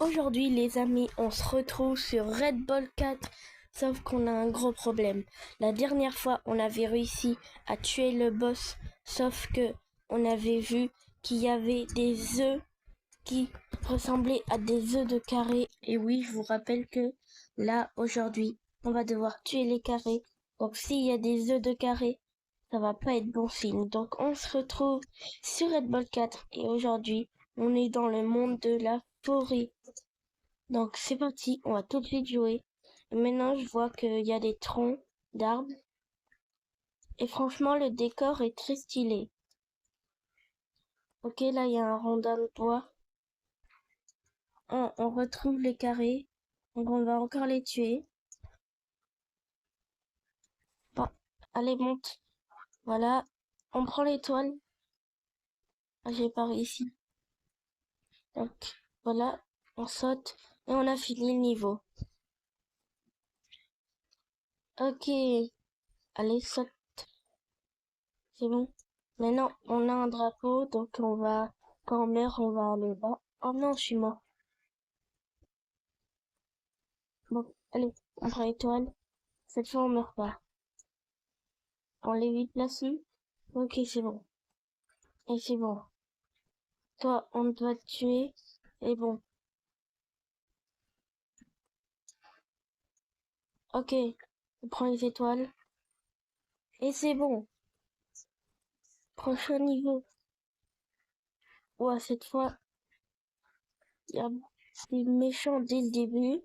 Aujourd'hui les amis, on se retrouve sur Red Bull 4, sauf qu'on a un gros problème. La dernière fois, on avait réussi à tuer le boss, sauf que on avait vu qu'il y avait des œufs qui ressemblaient à des œufs de carré. Et oui, je vous rappelle que là, aujourd'hui, on va devoir tuer les carrés. Donc s'il y a des œufs de carré, ça va pas être bon signe. Donc on se retrouve sur Red Bull 4 et aujourd'hui, on est dans le monde de la forêt. Donc c'est parti, on va tout de suite jouer. Et maintenant je vois qu'il y a des troncs d'arbres. Et franchement le décor est très stylé. Ok, là il y a un rondin de bois. On retrouve les carrés. Donc on va encore les tuer. Bon, allez monte. Voilà. On prend l'étoile. Ah, j'ai pas réussi. Donc voilà, on saute. Et on a fini le niveau. Ok. Allez, saute. C'est bon. Maintenant, on a un drapeau, donc quand on meurt, on va aller bas. Oh non, je suis mort. Bon, allez, on prend l'étoile. Cette fois, on meurt pas. On l'évite là-dessus. Ok, c'est bon. Et c'est bon. Toi, on doit te tuer. Et bon. Ok, on prend les étoiles. Et c'est bon. Prochain niveau. Ouais, cette fois, il y a des méchants dès le début.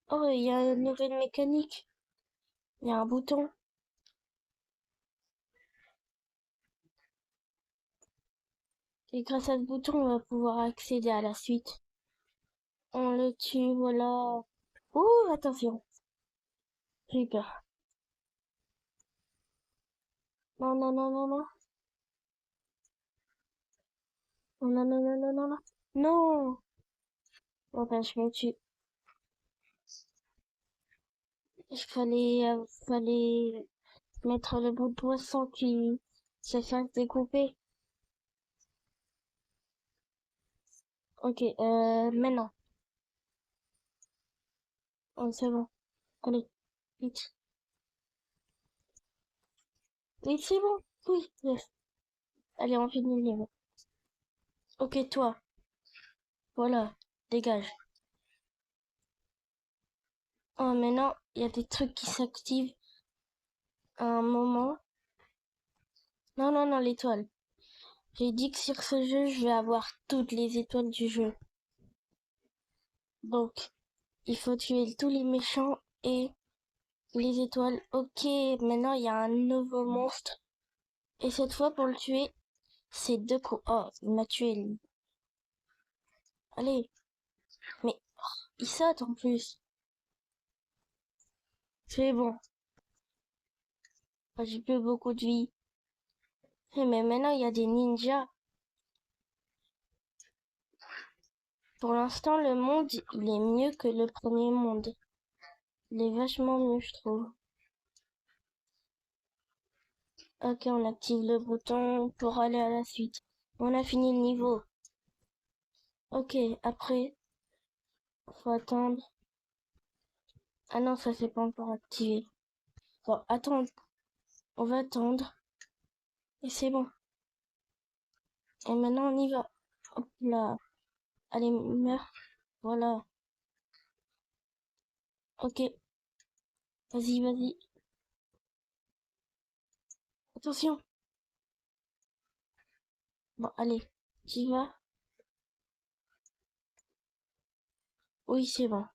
Oh, il y a une nouvelle mécanique. Il y a un bouton. Et grâce à ce bouton, on va pouvoir accéder à la suite. On le tue, voilà. Ouh, attention. J'ai eu peur. Non, non, non, non, non. Non, non, non, non, non, non, non. Non. Enfin, je me tue. Il fallait mettre le bout de poisson qui se fasse découper. Ok, maintenant. Oh, c'est bon. Allez, vite. Oui, c'est bon. Oui, yes. Allez, on finit le niveau. Ok, toi. Voilà. Dégage. Oh, maintenant, il y a des trucs qui s'activent à un moment. Non, non, non, l'étoile. J'ai dit que sur ce jeu, je vais avoir toutes les étoiles du jeu. Donc, il faut tuer tous les méchants et les étoiles. Ok, maintenant il y a un nouveau monstre. Et cette fois, pour le tuer, c'est deux coups. Oh, il m'a tué, lui. Allez, mais il saute en plus. C'est bon. Oh, j'ai plus beaucoup de vie. Mais maintenant, il y a des ninjas. Pour l'instant, le monde, il est mieux que le premier monde. Il est vachement mieux, je trouve. Ok, on active le bouton pour aller à la suite. On a fini le niveau. Ok, après, faut attendre. Ah non, ça c'est pas encore activé. Bon, attends, on va attendre. Et c'est bon. Et maintenant on y va. Hop là. Allez, meurs. Voilà. Ok. Vas-y, vas-y. Attention. Bon, allez. J'y vas. Oui, c'est bon.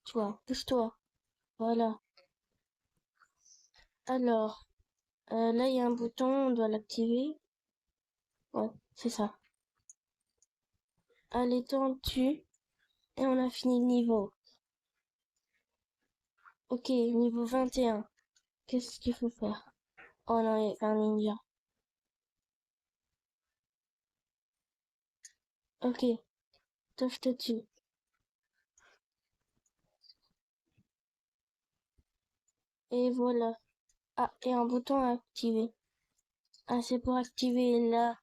Toi, pousse-toi. Voilà. Alors, là, il y a un bouton, on doit l'activer. Ouais, c'est ça. Allez, toi, on tue. Et on a fini le niveau. Ok, niveau 21. Qu'est-ce qu'il faut faire? Oh non, il y a un ninja. Ok, toi, je te tue. Et voilà. Ah, et un bouton à activer. Ah, c'est pour activer là.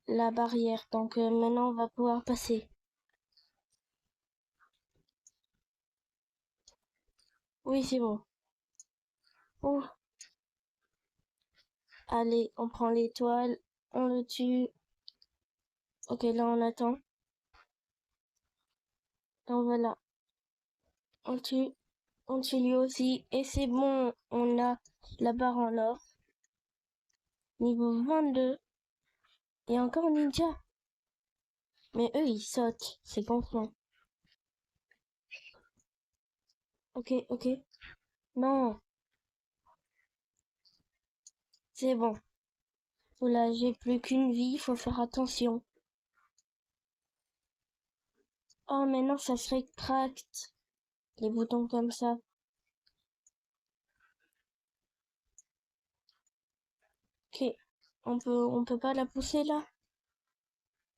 la barrière. Donc maintenant, on va pouvoir passer. Oui, c'est bon. Oh, allez, on prend l'étoile, on le tue. Ok, là, on attend. Donc voilà, on on tue lui aussi. Et c'est bon, on a la barre en or. Niveau 22. Et encore ninja. Mais eux, ils sautent. C'est confond. Ok, ok. Non, c'est bon. Voilà, j'ai plus qu'une vie, faut faire attention. Oh, maintenant, ça se rétracte. Les boutons comme ça. Ok. On peut pas la pousser là?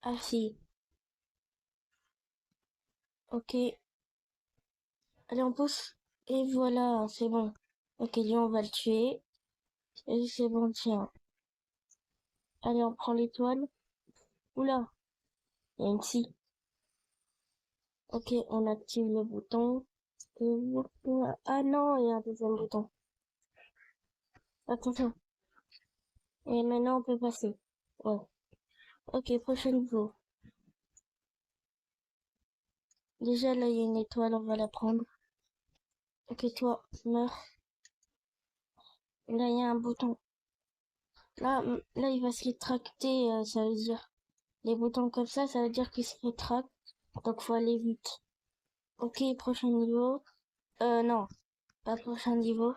Ah si. Ok. Allez, on pousse. Et voilà, c'est bon. Ok, lui, on va le tuer. Et c'est bon, tiens. Allez, on prend l'étoile. Oula, il y a une scie. Ok, on active le bouton. Ah non, il y a un deuxième bouton. Attention. Et maintenant, on peut passer. Ouais. Ok, prochain niveau. Déjà, là, il y a une étoile, on va la prendre. Ok, toi, meurs. Là, il y a un bouton. Là, il va se rétracter, ça veut dire. Les boutons comme ça veut dire qu'ils se rétractent. Donc, faut aller vite. Ok, prochain niveau. Non, pas prochain niveau.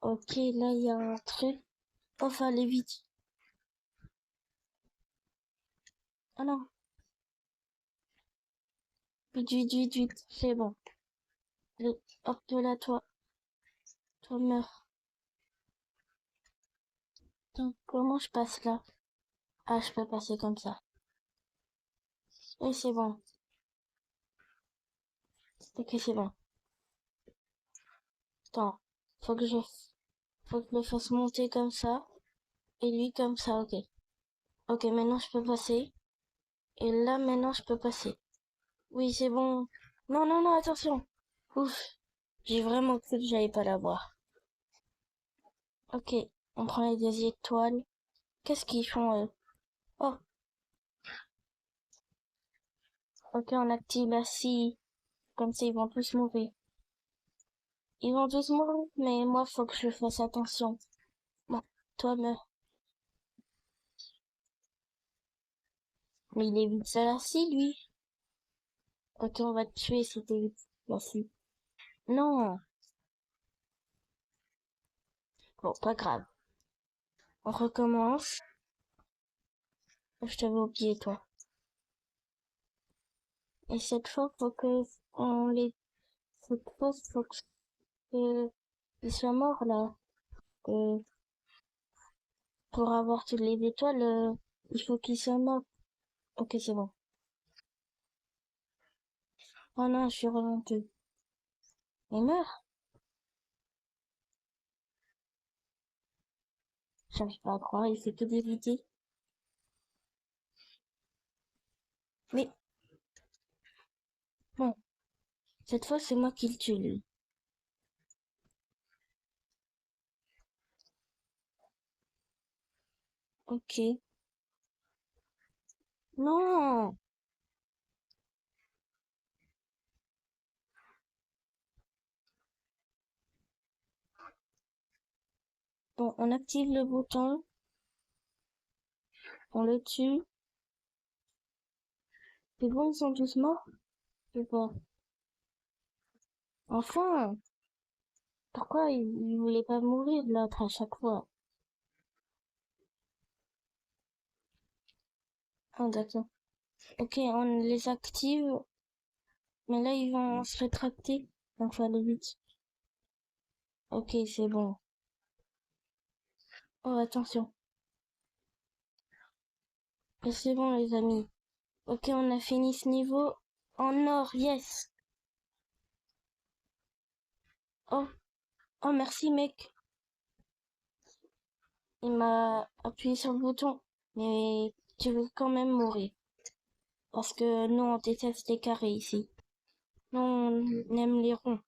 Ok, là, il y a un truc. Oh, faut aller vite. Ah non, vite, vite, vite, vite. C'est bon. Hop, de là, toi, meurs. Donc, comment je passe là? Ah, je peux passer comme ça. Oui, c'est bon. Ok, c'est bon. Attends, faut que je, faut que je le fasse monter comme ça. Et lui comme ça, ok. Ok, maintenant je peux passer. Et là, maintenant je peux passer. Oui, c'est bon. Non, non, non, attention. Ouf, j'ai vraiment cru que j'allais pas l'avoir. Ok, on prend les deux étoiles. Qu'est-ce qu'ils font, eux? Oh, ok, on active la scie. Comme ça, ils vont tous mourir. Ils vont tous mourir, mais moi, faut que je fasse attention. Bon, toi, meurs. Mais il évite ça la scie, lui. Ok, on va te tuer si t'évites la scie. Non. Bon, pas grave. On recommence. Je t'avais oublié, toi. Et cette fois, faut que cette fois, faut que il soit mort, là. Euh, pour avoir toutes les étoiles, il faut qu'il soit mort. Ok, c'est bon. Oh non, je suis remonté. Il meurt. J'arrive pas à croire, il fait que d'éviter. Mais, bon, cette fois, c'est moi qui le tue, lui. Ok. Non! Bon, on active le bouton, on le tue. C'est bon, ils sont tous morts? Je sais pas. Enfin! Pourquoi il voulait pas mourir, l'autre, à chaque fois? Ah, d'accord. Ok, on les active, mais là, ils vont se rétracter. Donc, faut aller vite. Ok, c'est bon. Oh, attention. Et c'est bon, les amis. Ok, on a fini ce niveau. En or, yes. Oh, oh, merci, mec. Il m'a appuyé sur le bouton. Mais tu veux quand même mourir. Parce que nous, on déteste les carrés ici. Nous, on aime les ronds.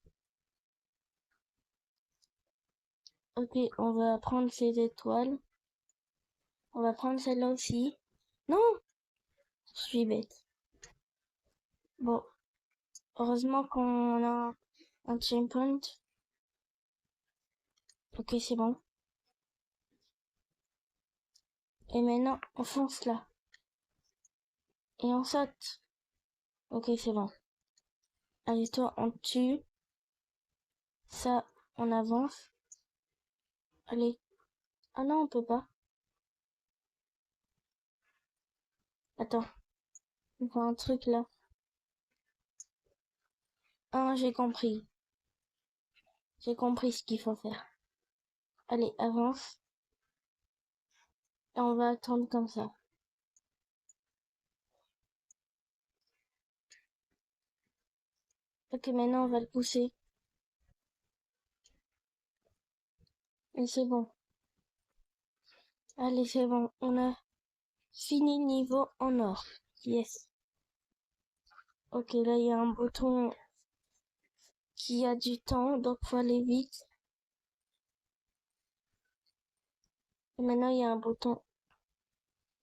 Ok, on va prendre ces étoiles. On va prendre celle-là aussi. Non, je suis bête. Bon, heureusement qu'on a un checkpoint. Ok, c'est bon. Et maintenant, on fonce là. Et on saute. Ok, c'est bon. Allez, toi, on tue. Ça, on avance. Allez. Ah non, on peut pas. Attends. On voit un truc là. Ah, j'ai compris. J'ai compris ce qu'il faut faire. Allez, avance. Et on va attendre comme ça. Ok, maintenant, on va le pousser. Et c'est bon. Allez, c'est bon. On a fini le niveau en or. Yes. Ok, là, il y a un bouton qui a du temps, donc faut aller vite. Et maintenant, il y a un bouton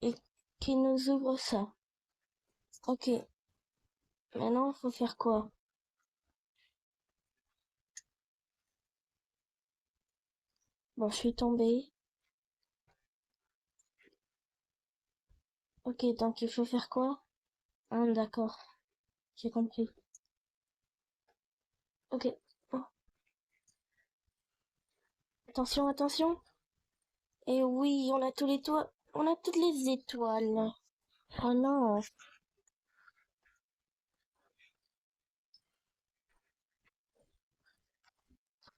et qui nous ouvre ça. Ok. Maintenant, faut faire quoi? Bon, je suis tombée. Ok, donc il faut faire quoi? Ah, d'accord. J'ai compris. Ok. Oh, attention, attention. Et oui, on a tous les toits. On a toutes les étoiles. Oh non.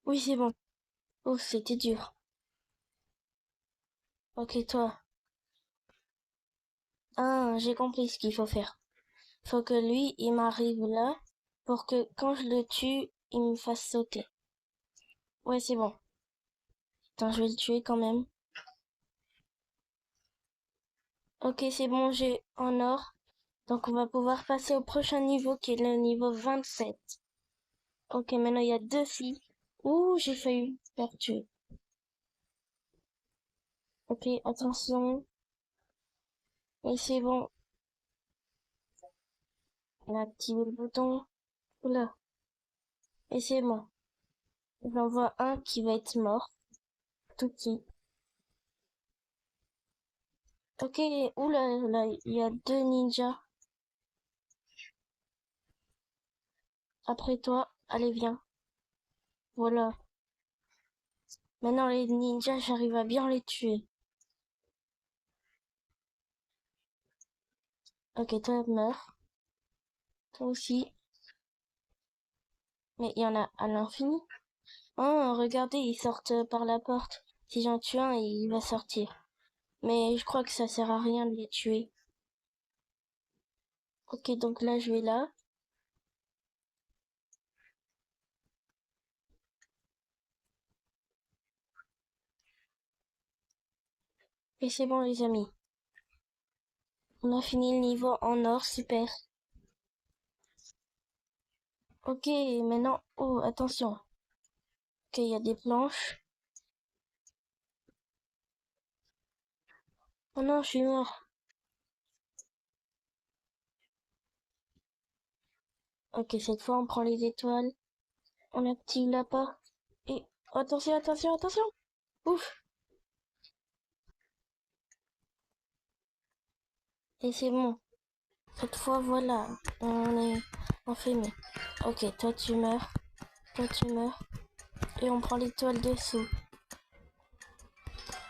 Oui, c'est bon. Oh, c'était dur. Ok, toi. Ah, j'ai compris ce qu'il faut faire. Faut que lui, il m'arrive là pour que quand je le tue, il me fasse sauter. Ouais, c'est bon. Attends, je vais le tuer quand même. Ok, c'est bon, j'ai en or. Donc on va pouvoir passer au prochain niveau qui est le niveau 27. Ok, maintenant il y a deux filles. Ouh, j'ai failli faire tuer. Ok, attention. Et c'est bon. On a activé le bouton. Oula. Et c'est bon. J'en vois un qui va être mort. Tout petit. Ok, oula, là, il y a deux ninjas. Après toi, allez, viens. Voilà. Maintenant, les ninjas, j'arrive à bien les tuer. Ok, toi, meurs. Toi aussi. Mais il y en a à l'infini. Oh, regardez, ils sortent par la porte. Si j'en tue un, il va sortir. Mais je crois que ça sert à rien de les tuer. Ok, donc là, je vais là. Et c'est bon, les amis. On a fini le niveau en or, super. Ok, maintenant... Oh, attention. Ok, il y a des planches. Oh non, je suis mort. Ok, cette fois, on prend les étoiles. On active la porte. Et... Attention, attention, attention. Ouf. Et c'est bon. Cette fois, voilà. On est... On fait mieux. Ok, toi, tu meurs. Toi, tu meurs. Et on prend l'étoile dessous.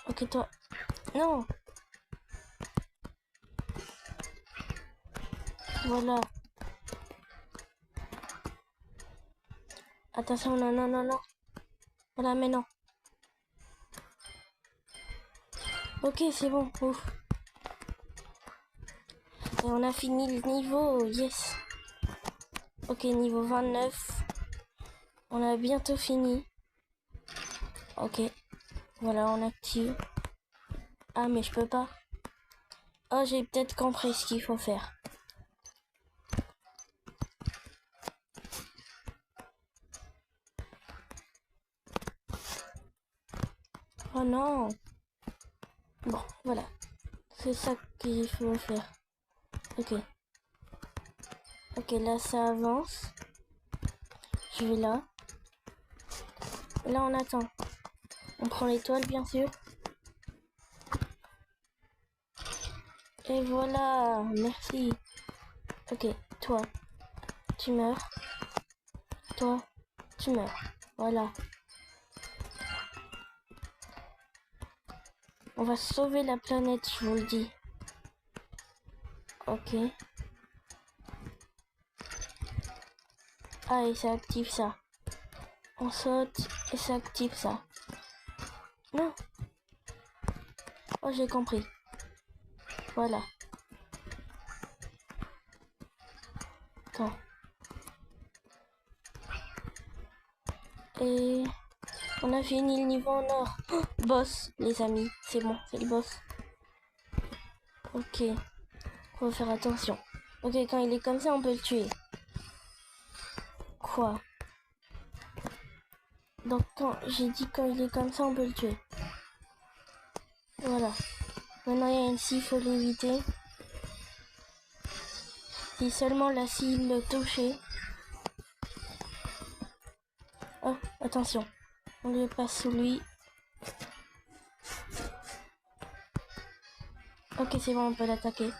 Ok, toi. Non. Voilà. Attention, non, non, non, non. Voilà, mais non. Ok, c'est bon. Ouf. Et on a fini le niveau. Yes. Ok, niveau 29. On a bientôt fini. Ok. Voilà, on active. Ah, mais je peux pas. Oh, j'ai peut-être compris ce qu'il faut faire. Oh non. Bon, voilà. C'est ça qu'il faut faire. Ok. Ok, là, ça avance. Je vais là. Là, on attend. On prend l'étoile, bien sûr. Et voilà. Merci. Ok, toi, tu meurs. Toi, tu meurs. Voilà. On va sauver la planète, je vous le dis. Ok. Ah, et ça active ça. On saute et ça active ça. Non. Oh, j'ai compris. Voilà. Attends. Et on a fini le niveau en or. Oh, boss, les amis. C'est bon, c'est le boss. Ok. Faut faire attention. Ok, quand il est comme ça, on peut le tuer. Quoi? Donc quand j'ai dit quand il est comme ça, on peut le tuer. Voilà. Maintenant il y a une scie, il faut l'éviter. Si seulement la scie le touchait. Oh, attention. On lui passe sous lui. Ok, c'est bon, on peut l'attaquer.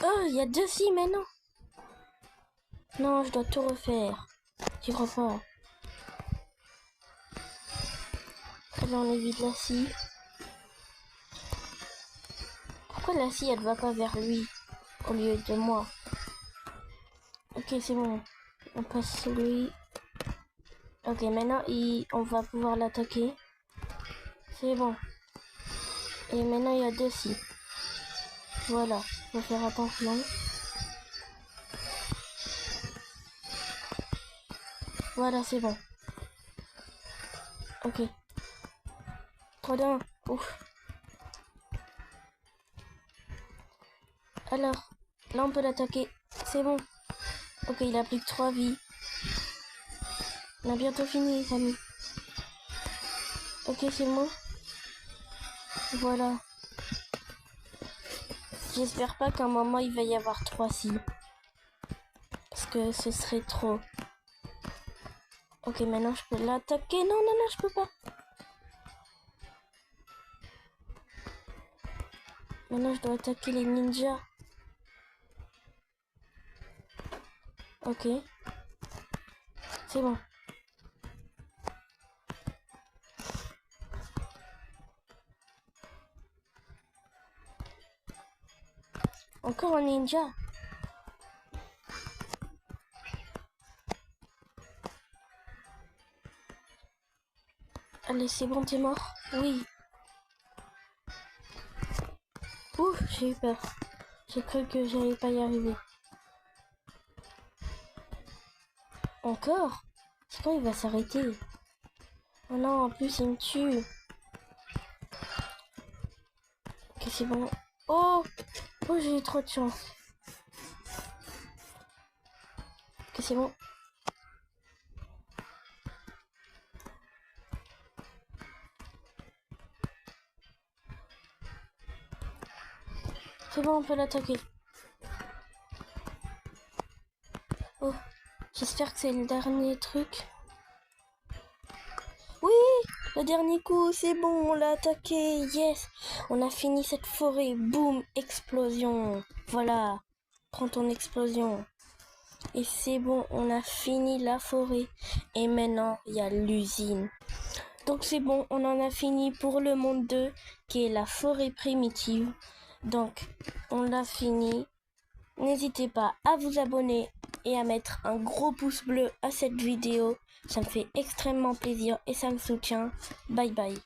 Oh, il y a 2 scies maintenant. Non, je dois tout refaire. J'y crois pas. Allez, on évite la scie. Pourquoi la scie, elle va pas vers lui au lieu de moi? Ok, c'est bon. On passe sous lui. Ok, maintenant, on va pouvoir l'attaquer. C'est bon. Et maintenant, il y a 2 scies. Voilà, faut faire attention. Voilà, c'est bon. Ok. 3, 2, 1. Ouf. Alors, là, on peut l'attaquer. C'est bon. Ok, il a plus que 3 vies. On a bientôt fini, les amis. Ok, c'est bon. Voilà. J'espère pas qu'à un moment, il va y avoir 3 scies. Parce que ce serait trop. Ok, maintenant, je peux l'attaquer. Non, non, non, je peux pas. Maintenant, je dois attaquer les ninjas. Ok. C'est bon. Encore un ninja. Allez, c'est bon, t'es mort. Oui. Ouf, j'ai eu peur. J'ai cru que j'allais pas y arriver. Encore? C'est quand il va s'arrêter? Oh non, en plus il me tue. Ok, c'est bon. Oh! Oh, j'ai eu trop de chance. Ok, c'est bon. C'est bon, on peut l'attaquer. Oh, j'espère que c'est le dernier truc. Oui! Le dernier coup, c'est bon, on l'a attaqué. Yes! On a fini cette forêt. Boum! Explosion. Voilà. Prends ton explosion. Et c'est bon, on a fini la forêt. Et maintenant, il y a l'usine. Donc c'est bon, on en a fini pour le monde 2, qui est la forêt primitive. Donc, on l'a fini. N'hésitez pas à vous abonner et à mettre un gros pouce bleu à cette vidéo. Ça me fait extrêmement plaisir et ça me soutient. Bye bye.